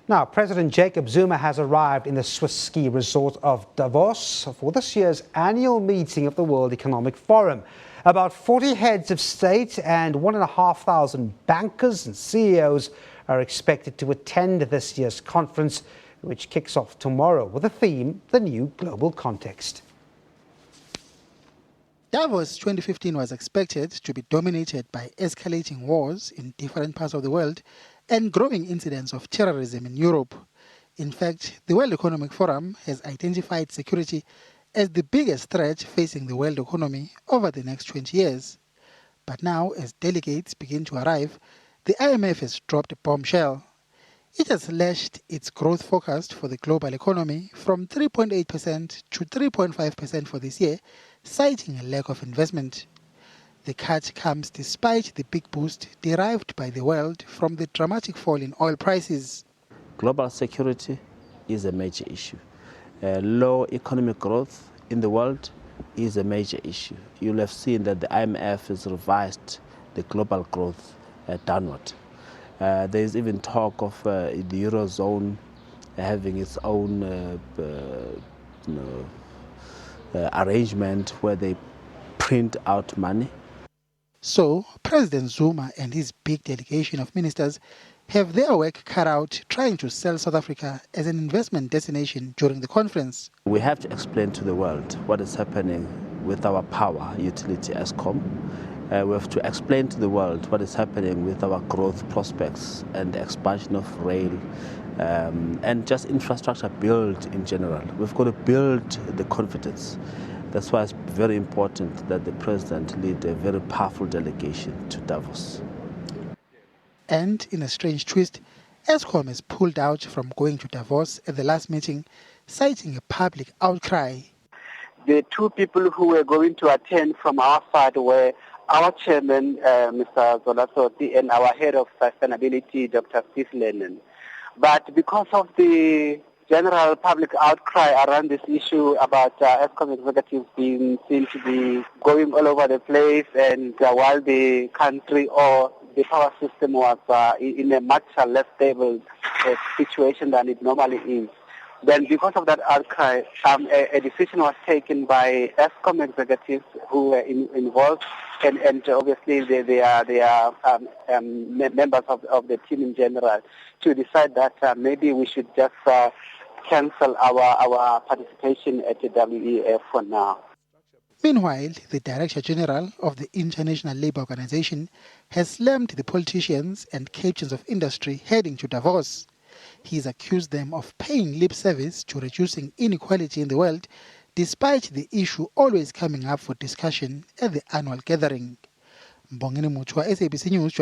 Now, President Jacob Zuma has arrived in the Swiss ski resort of Davos for this year's annual meeting of the World Economic Forum. About 40 heads of state and 1,500 bankers and CEOs are expected to attend this year's conference, which kicks off tomorrow with the theme, The New Global Context. Davos 2015 was expected to be dominated by escalating wars in different parts of the world and growing incidents of terrorism in Europe. In fact, the World Economic Forum has identified security as the biggest threat facing the world economy over the next 20 years. But now, as delegates begin to arrive, the IMF has dropped a bombshell. It has slashed its growth forecast for the global economy from 3.8% to 3.5% for this year, citing a lack of investment. The cut comes despite the big boost derived by the world from the dramatic fall in oil prices. Global security is a major issue. Low economic growth in the world is a major issue. You'll have seen that the IMF has revised the global growth downward. There is even talk of the Eurozone having its own arrangement where they print out money. So, President Zuma and his big delegation of ministers have their work cut out trying to sell South Africa as an investment destination during the conference. We have to explain to the world what is happening with our power utility Eskom. We have to explain to the world what is happening with our growth prospects and the expansion of rail and just infrastructure build in general. We've got to build the confidence. That's why it's very important that the president lead a very powerful delegation to Davos. And in a strange twist, Eskom has pulled out from going to Davos at the last meeting, citing a public outcry. The two people who were going to attend from our side were our chairman, Mr. Zolasoti, and our head of sustainability, Dr. Steve Lennon. But because of the general public outcry around this issue about Eskom executives being seen to be going all over the place, and while the country or the power system was in a much less stable situation than it normally is, then because of that outcry, a decision was taken by Eskom executives who were involved, and obviously they are members of the team in general, to decide that maybe we should just cancel our participation at the WEF for now. Meanwhile, the Director General of the International Labour Organization has slammed the politicians and captains of industry heading to Davos. He's accused them of paying lip service to reducing inequality in the world, despite the issue always coming up for discussion at the annual gathering. Mbongeni Mutua, SABC News.